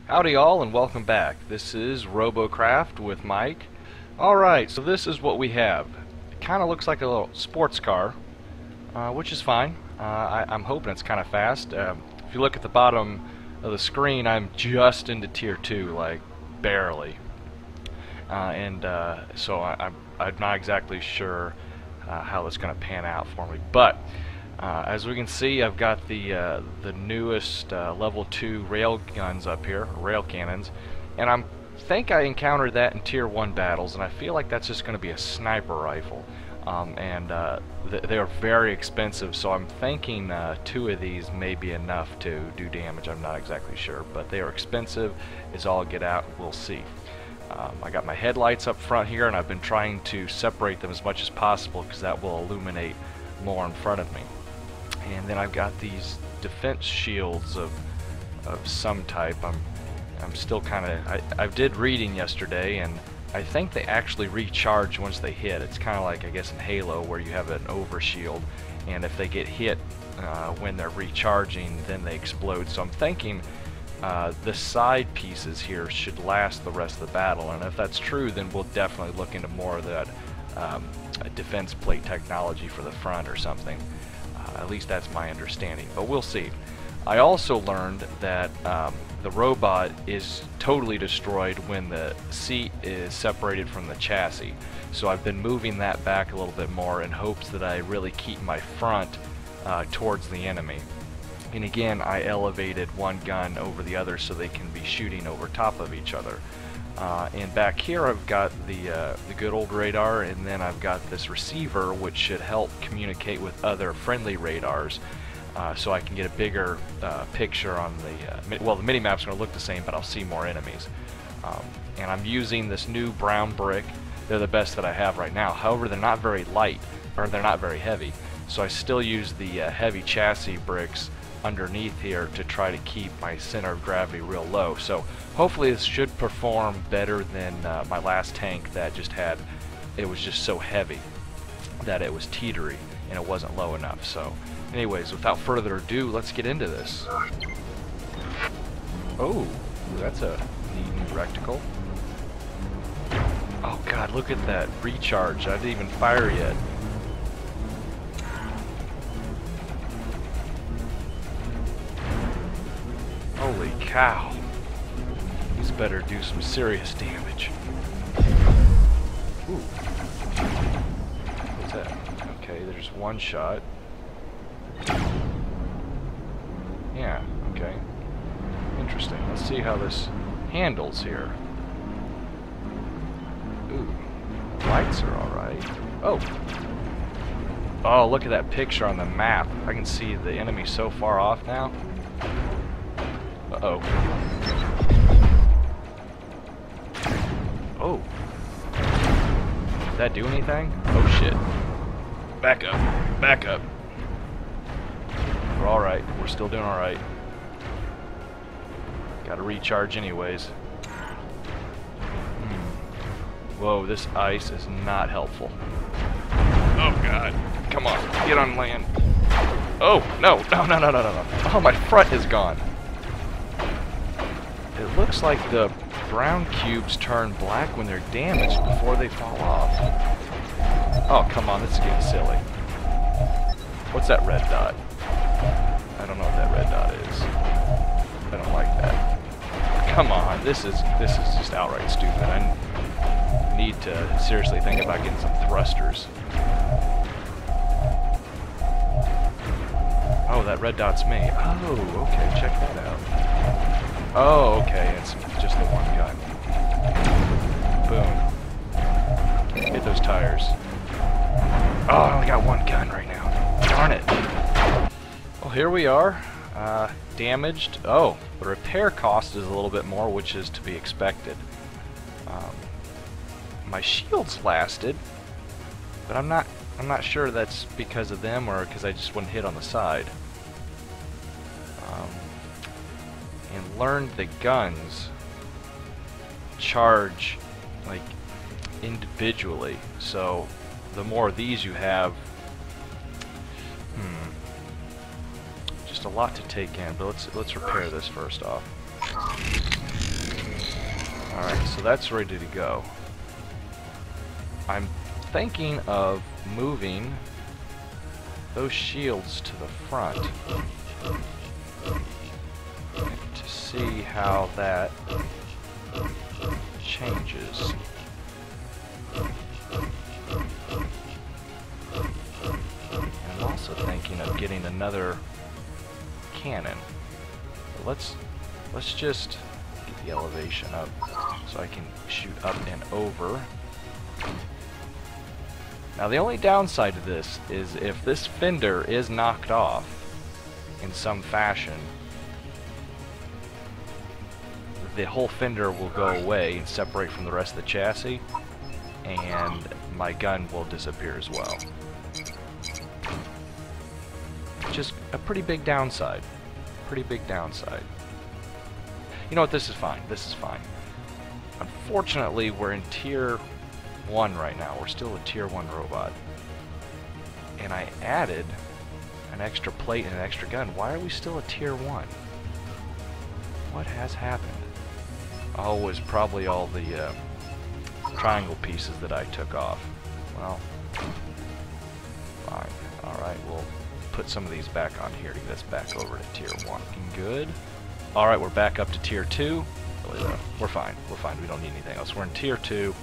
Howdy all and welcome back. This is Robocraft with Mike. Alright, so this is what we have. It kind of looks like a little sports car, which is fine. I'm hoping it's kind of fast. If you look at the bottom of the screen, I'm just into Tier 2, like barely. So I'm not exactly sure how that's going to pan out for me. But as we can see, I've got the newest level 2 rail guns up here, rail cannons, and I think I encountered that in Tier 1 battles, and I feel like that's just going to be a sniper rifle. They are very expensive, so I'm thinking 2 of these may be enough to do damage. I'm not exactly sure, but they are expensive. It's all get out. We'll see. I got my headlights up front here, and I've been trying to separate them as much as possible because that will illuminate more in front of me. And then I've got these defense shields of some type. I'm still kind of I did reading yesterday, and I think they actually recharge once they hit. It's kind of like, I guess, in Halo where you have an overshield, and if they get hit when they're recharging, then they explode. So I'm thinking the side pieces here should last the rest of the battle, and if that's true, then we'll definitely look into more of that defense plate technology for the front or something. At least that's my understanding, but we'll see. I also learned that the robot is totally destroyed when the seat is separated from the chassis. So I've been moving that back a little bit more in hopes that I really keep my front towards the enemy. And again, I elevated one gun over the other so they can be shooting over top of each other. And back here I've got the good old radar, and then I've got this receiver which should help communicate with other friendly radars, so I can get a bigger picture on the well, the mini-map's going to look the same, but I'll see more enemies. And I'm using this new brown brick. They're the best that I have right now. However, they're not very light, or they're not very heavy, so I still use the heavy chassis bricks underneath here to try to keep my center of gravity real low. So hopefully this should perform better than my last tank that just had, it was just so heavy that it was teetery and it wasn't low enough. So anyways, without further ado, let's get into this. Oh, that's a neat new reticle. Oh god, look at that recharge. I didn't even fire yet. Holy cow. These better do some serious damage. Ooh. What's that? Okay, there's one shot. Yeah, okay. Interesting. Let's see how this handles here. Ooh. The lights are alright. Oh! Oh, look at that picture on the map. I can see the enemy so far off now. Uh-oh. Oh. Did that do anything? Oh shit. Back up. Back up. We're alright. We're still doing alright. Gotta recharge anyways. Whoa, this ice is not helpful. Oh god. Come on. Get on land. Oh, no. No, no, no, no, no, no. Oh, my front is gone. It looks like the brown cubes turn black when they're damaged before they fall off. Oh, come on, this is getting silly. What's that red dot? I don't know what that red dot is. I don't like that. Come on, this is just outright stupid. I need to seriously think about getting some thrusters. Oh, that red dot's me. Oh, okay, check that out. Oh, okay, it's just the one gun. Boom. Hit those tires. Oh, I only got one gun right now. Darn it. Well, here we are. Damaged. Oh, the repair cost is a little bit more, which is to be expected. My shields lasted, but I'm not sure that's because of them or because I just wouldn't hit on the side. And learned the guns charge like individually, so the more of these you have, just a lot to take in. But let's repair this first off. Alright, so that's ready to go. I'm thinking of moving those shields to the front to see how that changes. And I'm also thinking of getting another cannon. Let's just get the elevation up so I can shoot up and over. Now the only downside to this is if this fender is knocked off in some fashion, the whole fender will go away and separate from the rest of the chassis, and my gun will disappear as well. Just a pretty big downside. Pretty big downside. You know what, this is fine. This is fine. Unfortunately, we're in tier 1 right now. We're still a tier 1 robot. And I added an extra plate and an extra gun. Why are we still a tier 1? What has happened? Oh, it was probably all the triangle pieces that I took off. Well, fine. Alright, we'll put some of these back on here to get us back over to tier 1. Good. Alright, we're back up to tier 2. Really though, we're fine. We're fine. We don't need anything else. We're in tier 2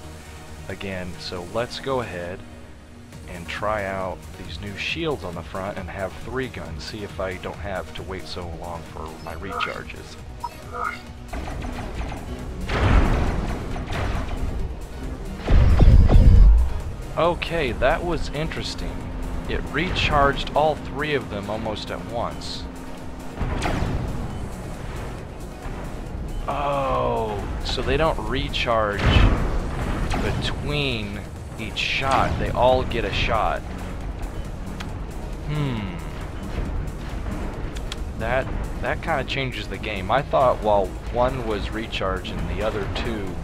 again, so let's go ahead and try out these new shields on the front and have 3 guns. See if I don't have to wait so long for my recharges. Okay, that was interesting. It recharged all 3 of them almost at once. Oh, so they don't recharge between each shot. They all get a shot. That kind of changes the game. I thought while one was recharged and the other 2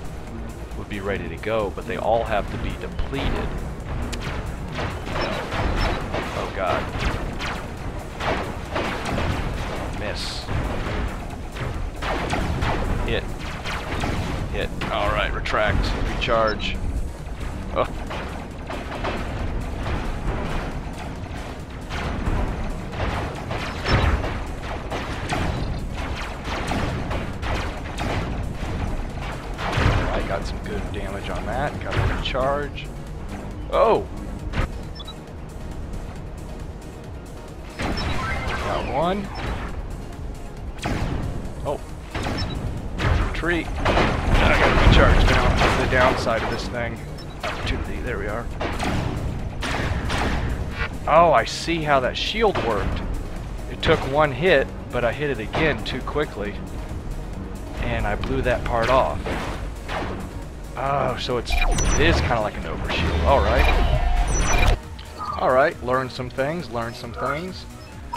would be ready to go, but they all have to be depleted. Oh god. Miss. Hit. Hit. Alright, retract. Recharge. Oh. I got some good damage on that. Got a recharge. Oh! Got one. Oh. Retreat. I gotta recharge down. That's the downside of this thing. Opportunity. There we are. Oh, I see how that shield worked. It took one hit, but I hit it again too quickly. And I blew that part off. Oh, so it is kind of like an overshield. Alright. Alright, learn some things, learn some things.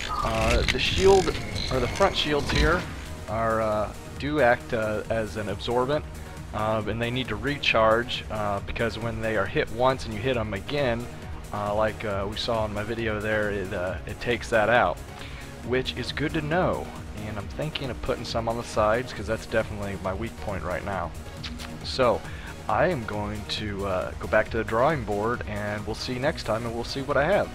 The shield, or the front shields here, are do act as an absorbent, and they need to recharge because when they are hit once and you hit them again, like we saw in my video there, it takes that out, which is good to know. And I'm thinking of putting some on the sides because that's definitely my weak point right now. So I am going to go back to the drawing board, and we'll see next time, and we'll see what I have.